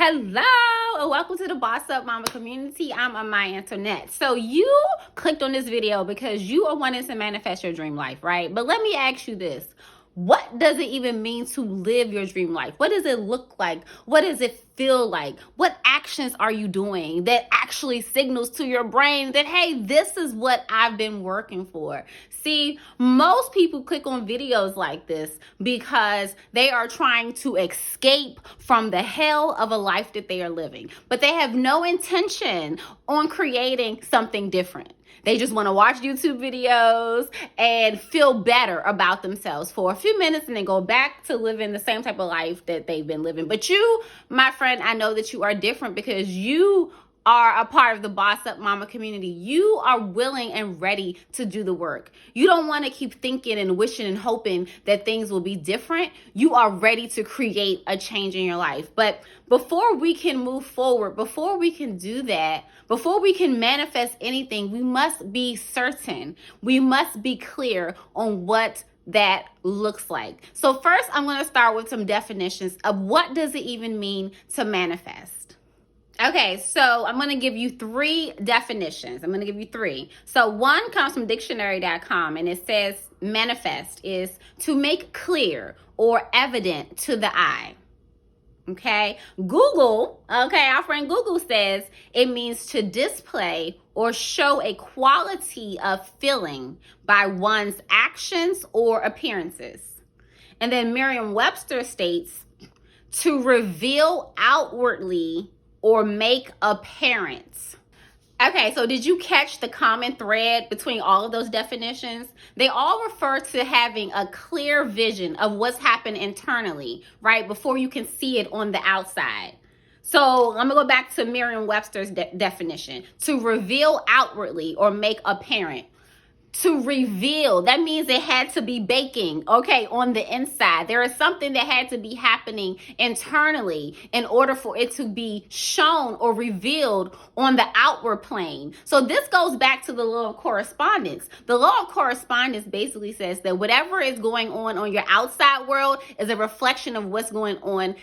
Hello and welcome to the Boss Up Mama community. I'm Amaya Antoinette. So you clicked on this video because you are wanting to manifest your dream life, right? But let me ask you this. What does it even mean to live your dream life? What does it look like? What does it feel like? What actions are you doing that actually signals to your brain that, hey, this is what I've been working for? See, most people click on videos like this because they are trying to escape from the hell of a life that they are living, but they have no intention on creating something different. They just want to watch YouTube videos and feel better about themselves for a few minutes and then go back to living the same type of life that they've been living. But you, my friend, I know that you are different because you are a part of the Boss Up Mama community. You are willing and ready to do the work. You don't want to keep thinking and wishing and hoping that things will be different. You are ready to create a change in your life. But before we can move forward, before we can do that, before we can manifest anything, we must be certain. We must be clear on what that looks like. So first, I'm going to start with some definitions of what does it even mean to manifest. Okay, so I'm going to give you three definitions. I'm going to give you three. So one comes from dictionary.com and it says manifest is to make clear or evident to the eye. Okay, Google, our friend Google says it means to display or show a quality of feeling by one's actions or appearances. And then Merriam-Webster states to reveal outwardly or make apparent. Okay, so did you catch the common thread between all of those definitions? They all refer to having a clear vision of what's happened internally, right, before you can see it on the outside. So I'm going to go back to Merriam-Webster's definition. To reveal outwardly or make apparent. To reveal, that means it had to be baking, on the inside. There is something that had to be happening internally in order for it to be shown or revealed on the outward plane. So this goes back to the law of correspondence. The law of correspondence basically says that whatever is going on your outside world is a reflection of what's going on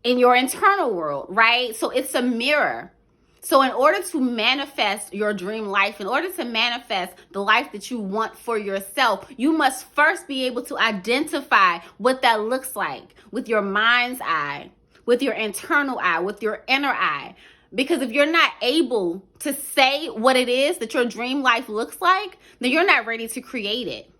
in your internal world, right? So it's a mirror. So in order to manifest your dream life, in order to manifest the life that you want for yourself, you must first be able to identify what that looks like with your mind's eye, with your internal eye, with your inner eye. Because if you're not able to say what it is that your dream life looks like, then you're not ready to create it.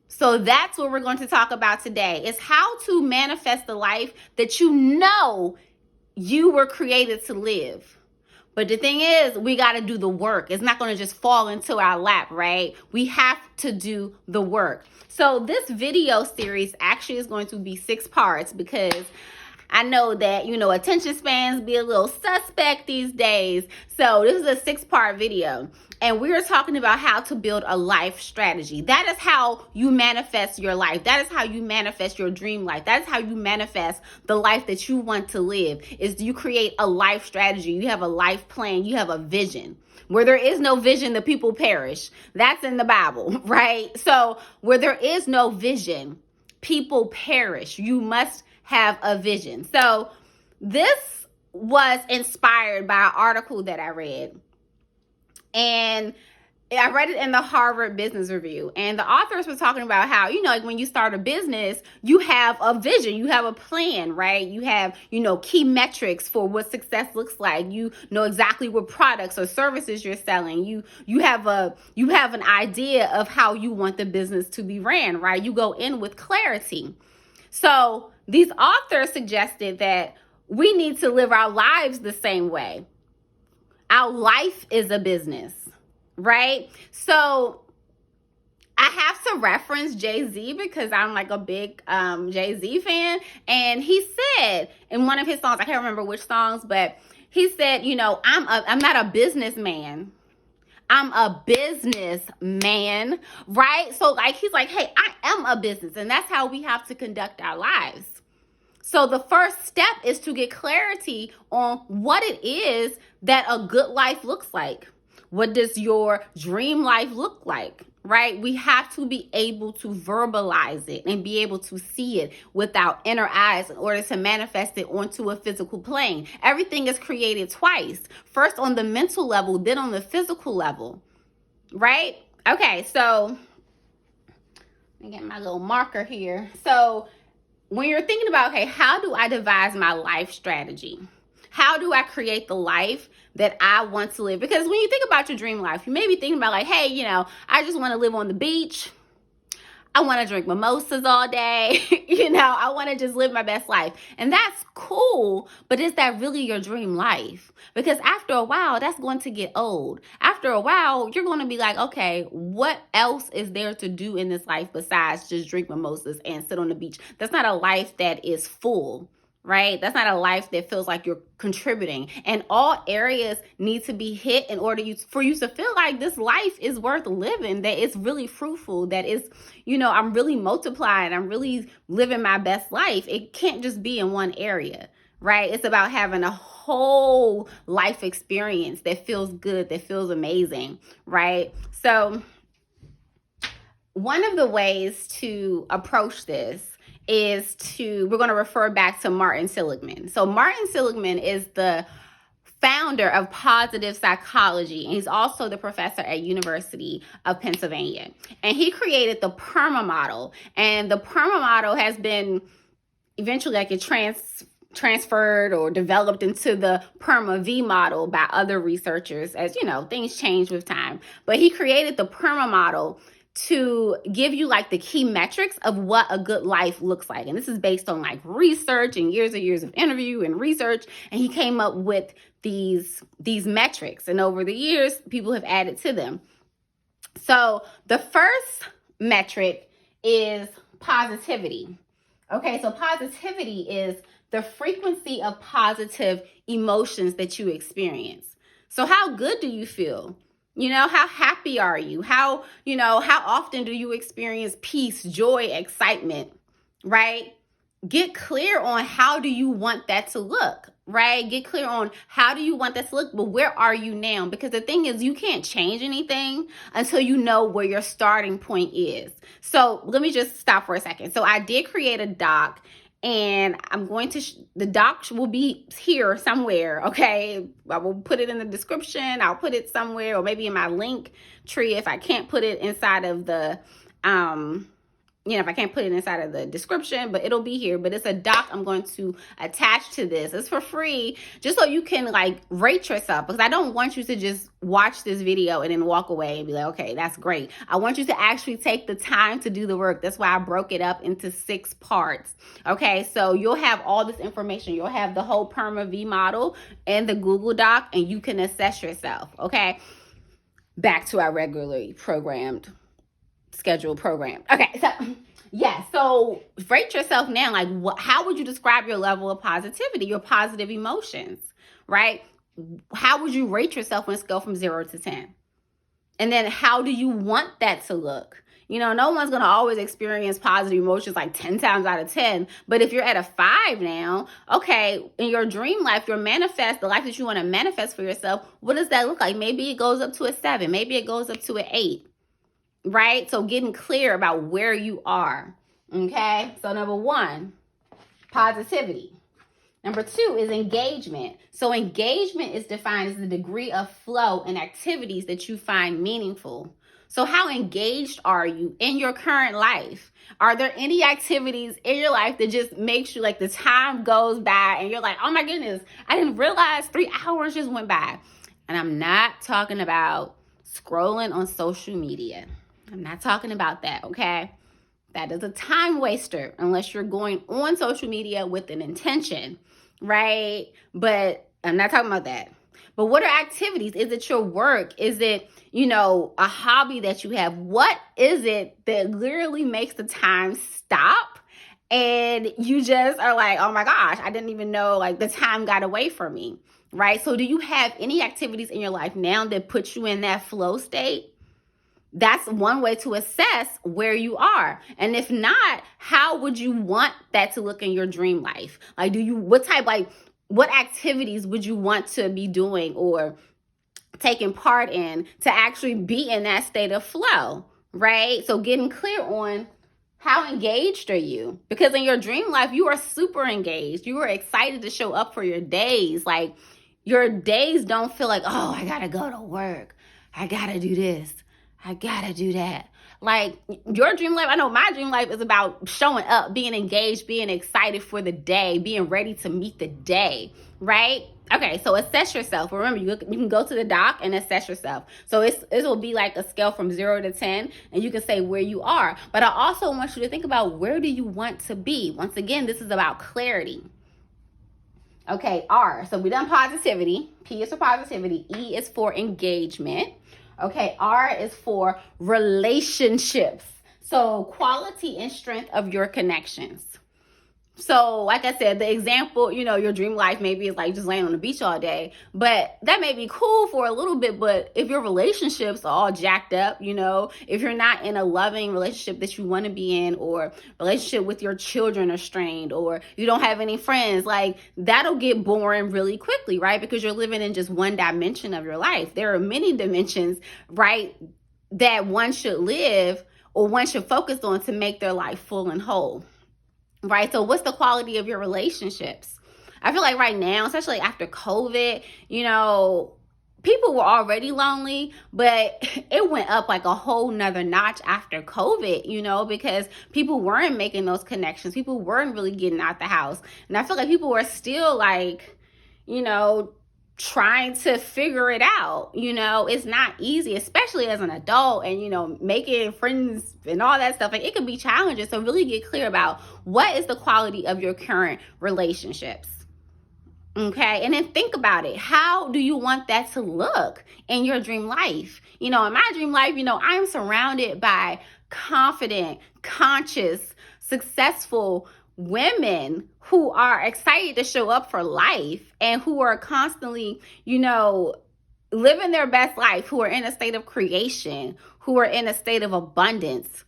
So that's what we're going to talk about today, is how to manifest the life that you know you were created to live. But the thing is, we got to do the work. It's not going to just fall into our lap, right? We have to do the work. So this video series actually is going to be 6 parts because I know that, attention spans be a little suspect these days. So this is a 6-part video. And we are talking about how to build a life strategy. That is how you manifest your life. That is how you manifest your dream life. That is how you manifest the life that you want to live. Is you create a life strategy. You have a life plan. You have a vision. Where there is no vision, the people perish. That's in the Bible, right? So where there is no vision, people perish. You must have a vision. So this was inspired by an article that I read. And I read it in the Harvard Business Review. And the authors were talking about how, when you start a business, you have a vision, you have a plan, right? You have, key metrics for what success looks like. You know exactly what products or services you're selling. You have an idea of how you want the business to be ran, right? You go in with clarity. So these authors suggested that we need to live our lives the same way. Our life is a business, right? So I have to reference Jay-Z because I'm like a big Jay-Z fan. And he said in one of his songs, I can't remember which songs, but he said, I'm not a businessman. I'm a businessman, right? So he's like, hey, I am a business. And that's how we have to conduct our lives. So the first step is to get clarity on what it is that a good life looks like. What does your dream life look like, right? We have to be able to verbalize it and be able to see it with our inner eyes in order to manifest it onto a physical plane. Everything is created twice, first on the mental level, then on the physical level, right? Okay, so let me get my little marker here. So when you're thinking about, okay, how do I devise my life strategy? How do I create the life that I want to live? Because when you think about your dream life, you may be thinking about like, hey, I just want to live on the beach. I want to drink mimosas all day. I want to just live my best life. And that's cool, but is that really your dream life? Because after a while, that's going to get old. After a while, you're going to be like, okay, what else is there to do in this life besides just drink mimosas and sit on the beach? That's not a life that is full. Right? That's not a life that feels like you're contributing. And all areas need to be hit in order for you to feel like this life is worth living, that it's really fruitful, that it's, I'm really multiplying, I'm really living my best life. It can't just be in one area, right? It's about having a whole life experience that feels good, that feels amazing, right? So one of the ways to approach this is we're going to refer back to Martin Seligman. So Martin Seligman is the founder of positive psychology, and he's also the professor at University of Pennsylvania. And he created the PERMA model, and the PERMA model has been eventually transferred or developed into the PERMA V model by other researchers, as things change with time. But he created the PERMA model to give you like the key metrics of what a good life looks like. And this is based on like research and years of interview and research. And he came up with these metrics. And over the years, people have added to them. So the first metric is positivity. Okay, so positivity is the frequency of positive emotions that you experience. So how good do you feel? How happy are you? How often do you experience peace, joy, excitement, right? Get clear on how do you want that to look, right? Get clear on how do you want that to look, but where are you now? Because the thing is, you can't change anything until you know where your starting point is. So let me just stop for a second. So I did create a doc, and I'm going to, the doc will be here somewhere, okay? I will put it in the description. I'll put it somewhere, or maybe in my link tree if I can't put it inside of the, if I can't put it inside of the description, but it'll be here. But it's a doc I'm going to attach to this. It's for free, just so you can like rate yourself, because I don't want you to just watch this video and then walk away and be like, okay, that's great. I want you to actually take the time to do the work. That's why I broke it up into 6 parts. Okay, so you'll have all this information. You'll have the whole PERMA V model and the Google Doc, and you can assess yourself. Okay, back to our regularly scheduled program. Okay, so yeah, so rate yourself now. Like, how would you describe your level of positivity, your positive emotions, right? How would you rate yourself on a scale from 0 to 10? And then how do you want that to look? No one's going to always experience positive emotions like 10 times out of 10. But if you're at a 5 now, okay, in your dream life, the life that you want to manifest for yourself, what does that look like? Maybe it goes up to a 7. Maybe it goes up to an 8. Right? So getting clear about where you are. Okay? So number 1, positivity. Number 2 is engagement. So engagement is defined as the degree of flow in activities that you find meaningful. So how engaged are you in your current life? Are there any activities in your life that just makes you like the time goes by and you're like, oh my goodness, I didn't realize 3 hours just went by. And I'm not talking about scrolling on social media. I'm not talking about that, okay? That is a time waster unless you're going on social media with an intention, right? But I'm not talking about that. But what are activities? Is it your work? Is it, a hobby that you have? What is it that literally makes the time stop and you just are like, oh my gosh, I didn't even know like the time got away from me, right? So do you have any activities in your life now that put you in that flow state? That's one way to assess where you are. And if not, how would you want that to look in your dream life? Like, what activities would you want to be doing or taking part in to actually be in that state of flow, right? So getting clear on how engaged are you? Because in your dream life, you are super engaged. You are excited to show up for your days. Like your days don't feel like, oh, I gotta go to work. I gotta do this. I gotta do that. Like your dream life, I know my dream life is about showing up, being engaged, being excited for the day, being ready to meet the day, right? Okay, so assess yourself. Remember, you can go to the doc and assess yourself. So it will be like a scale from 0 to 10, and you can say where you are. But I also want you to think about, where do you want to be? Once again, this is about clarity. Okay, R. So we done positivity. P is for positivity. E is for engagement. Okay, R is for relationships. So quality and strength of your connections. So like I said, the example, your dream life maybe is like just laying on the beach all day, but that may be cool for a little bit. But if your relationships are all jacked up, if you're not in a loving relationship that you want to be in, or relationship with your children are strained, or you don't have any friends, like that'll get boring really quickly, right? Because you're living in just one dimension of your life. There are many dimensions, right, that one should live or one should focus on to make their life full and whole. Right? So what's the quality of your relationships? I feel like right now, especially after COVID, people were already lonely, but it went up like a whole nother notch after COVID, because people weren't making those connections. People weren't really getting out the house. And I feel like people were still like, trying to figure it out. It's not easy, especially as an adult, and making friends and all that stuff. Like it could be challenging. So really get clear about, what is the quality of your current relationships. Okay, and then think about it. How do you want that to look in your dream life? In my dream life, I'm surrounded by confident, conscious, successful women who are excited to show up for life, and who are constantly, living their best life, who are in a state of creation, who are in a state of abundance,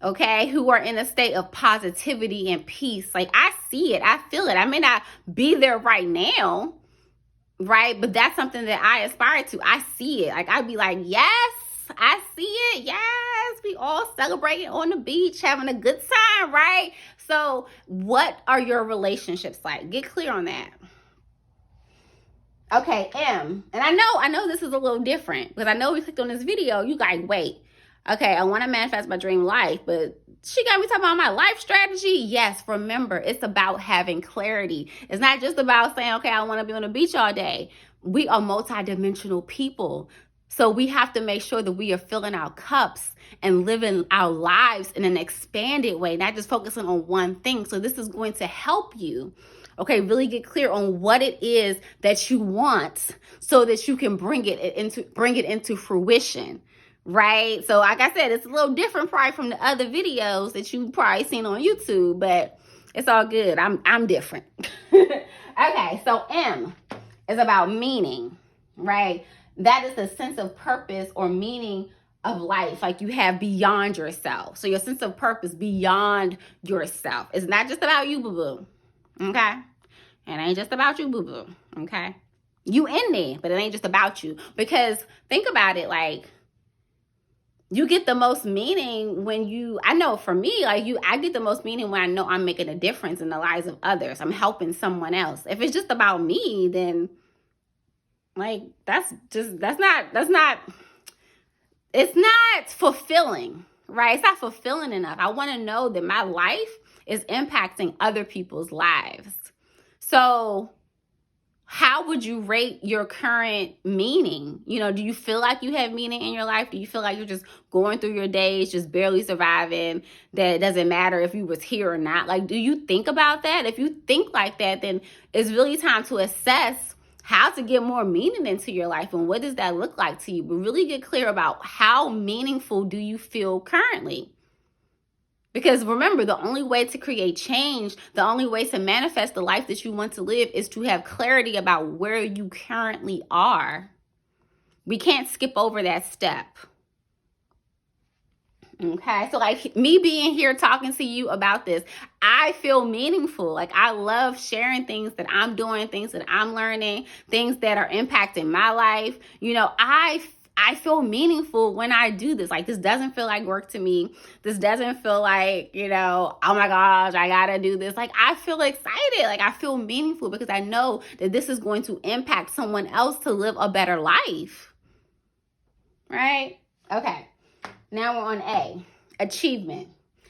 okay, who are in a state of positivity and peace. Like I see it, I feel it. I may not be there right now, right? But that's something that I aspire to. I see it. Like I'd be like, yes, I see it. Yes, we all celebrating on the beach, having a good time, right? So what are your relationships like? Get clear on that. Okay, M. And I know this is a little different, because I know we clicked on this video. You guys, wait. Okay, I want to manifest my dream life, but she got me talking about my life strategy. Yes, remember, it's about having clarity. It's not just about saying, okay, I want to be on the beach all day. We are multidimensional people. So we have to make sure that we are filling our cups and living our lives in an expanded way, not just focusing on one thing. So this is going to help you, okay, really get clear on what it is that you want, so that you can bring it into fruition. Right? So like I said, it's a little different probably from the other videos that you probably seen on YouTube, but it's all good. I'm different. Okay, so M is about meaning, right? That is the sense of purpose or meaning of life, like you have beyond yourself. So your sense of purpose beyond yourself. It's not just about you, boo-boo. Okay? It ain't just about you, boo-boo. Okay? You in there, but it ain't just about you. Because think about it, like, you get the most meaning when I know for me, like I get the most meaning when I know I'm making a difference in the lives of others. I'm helping someone else. If it's just about me, then like it's not fulfilling, right? It's not fulfilling enough. I want to know that my life is impacting other people's lives. So how would you rate your current meaning? Do you feel like you have meaning in your life? Do you feel like you're just going through your days, just barely surviving, that it doesn't matter if you was here or not? Like, do you think about that? If you think like that, then it's really time to assess how to get more meaning into your life, and what does that look like to you? But really get clear about, how meaningful do you feel currently? Because remember, the only way to create change, the only way to manifest the life that you want to live, is to have clarity about where you currently are. We can't skip over that step. Okay, so like me being here talking to you about this, I feel meaningful. Like I love sharing things that I'm doing, things that I'm learning, things that are impacting my life. I feel meaningful when I do this. Like, this doesn't feel like work to me. This doesn't feel like, you know, oh my gosh, I gotta do this. Like, I feel excited. Like, I feel meaningful because I know that this is going to impact someone else to live a better life. Right? Okay. Now we're on A, achievement.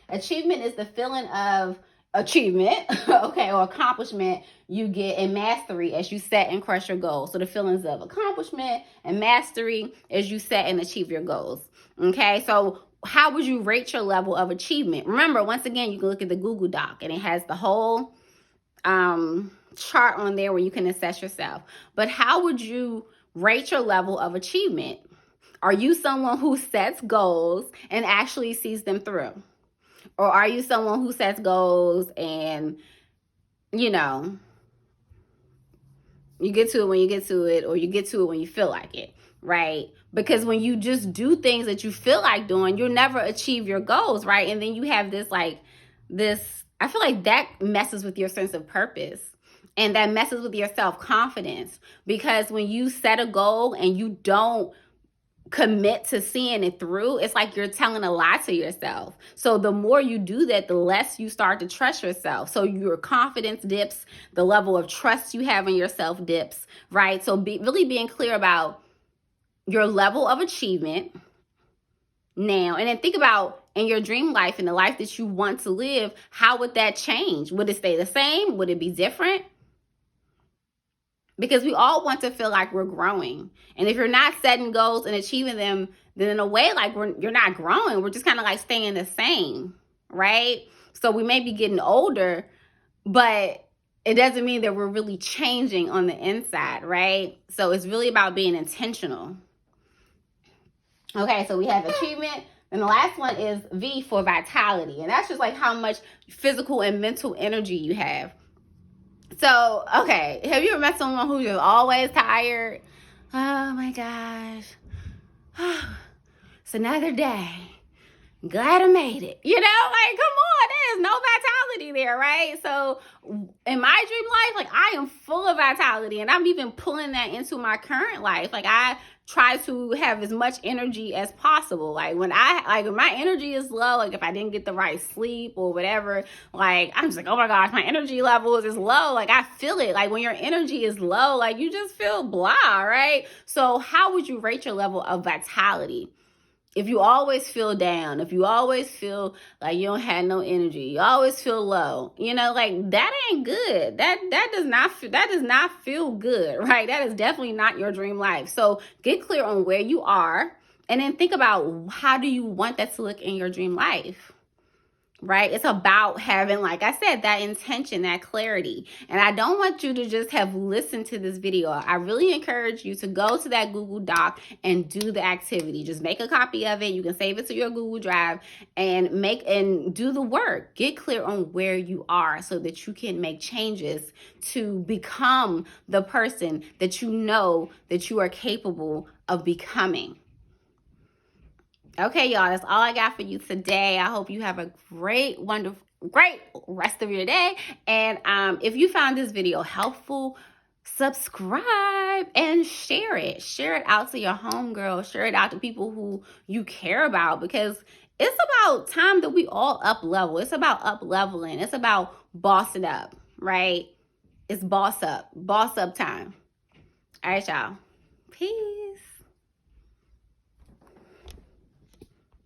Achievement is the feeling of achievement, okay, or accomplishment you get in mastery as you set and crush your goals. So the feelings of accomplishment and mastery as you set and achieve your goals. Okay, so how would you rate your level of achievement? Remember, once again, you can look at the Google Doc and it has the whole chart on there where you can assess yourself. But how would you rate your level of achievement? Are you someone who sets goals and actually sees them through? Or are you someone who sets goals and, you know, you get to it when you get to it, or you get to it when you feel like it, right? Because when you just do things that you feel like doing, you'll never achieve your goals, right? And then you have this, I feel like that messes with your sense of purpose. And that messes with your self-confidence. Because when you set a goal and you don't commit to seeing it through, it's like you're telling a lie to yourself. So the more you do that, the less you start to trust yourself. So your confidence dips, the level of trust you have in yourself dips, right? So really being clear about your level of achievement now, and then think about in your dream life and the life that you want to live, how would that change? Would it stay the same? Would it be different? Because we all want to feel like we're growing. And if you're not setting goals and achieving them, then in a way, like you're not growing. We're just kind of like staying the same, right? So we may be getting older, but it doesn't mean that we're really changing on the inside, right? So it's really about being intentional. Okay, so we have achievement. And the last one is V for vitality. And that's just like how much physical and mental energy you have. So, okay, have you ever met someone who's just always tired? Oh my gosh. It's another day. Glad I made it. You know, like, come on, there's no vitality there, right? So in my dream life, like, I am full of vitality, and I'm even pulling that into my current life. Like, I try to have as much energy as possible. Like, when my energy is low, like if I didn't get the right sleep or whatever, like, I'm just like, oh my gosh, my energy level is low. Like, I feel it. Like, when your energy is low, like, you just feel blah, right? So how would you rate your level of vitality? If you always feel down, if you always feel like you don't have no energy, you always feel low, you know, like, that ain't good. That does not feel good, right? That is definitely not your dream life. So get clear on where you are, and then think about, how do you want that to look in your dream life? Right? It's about having, like I said, that intention, that clarity. And I don't want you to just have listened to this video. I really encourage you to go to that Google Doc and do the activity. Just make a copy of it. You can save it to your Google Drive and do the work. Get clear on where you are so that you can make changes to become the person that you know that you are capable of becoming. Okay, y'all, that's all I got for you today. I hope you have a great rest of your day. And if you found this video helpful, subscribe and share it. Share it out to your homegirl. Share it out to people who you care about, because it's about time that we all up level. It's about up leveling. It's about bossing up, right? It's boss up time. All right, y'all. Peace.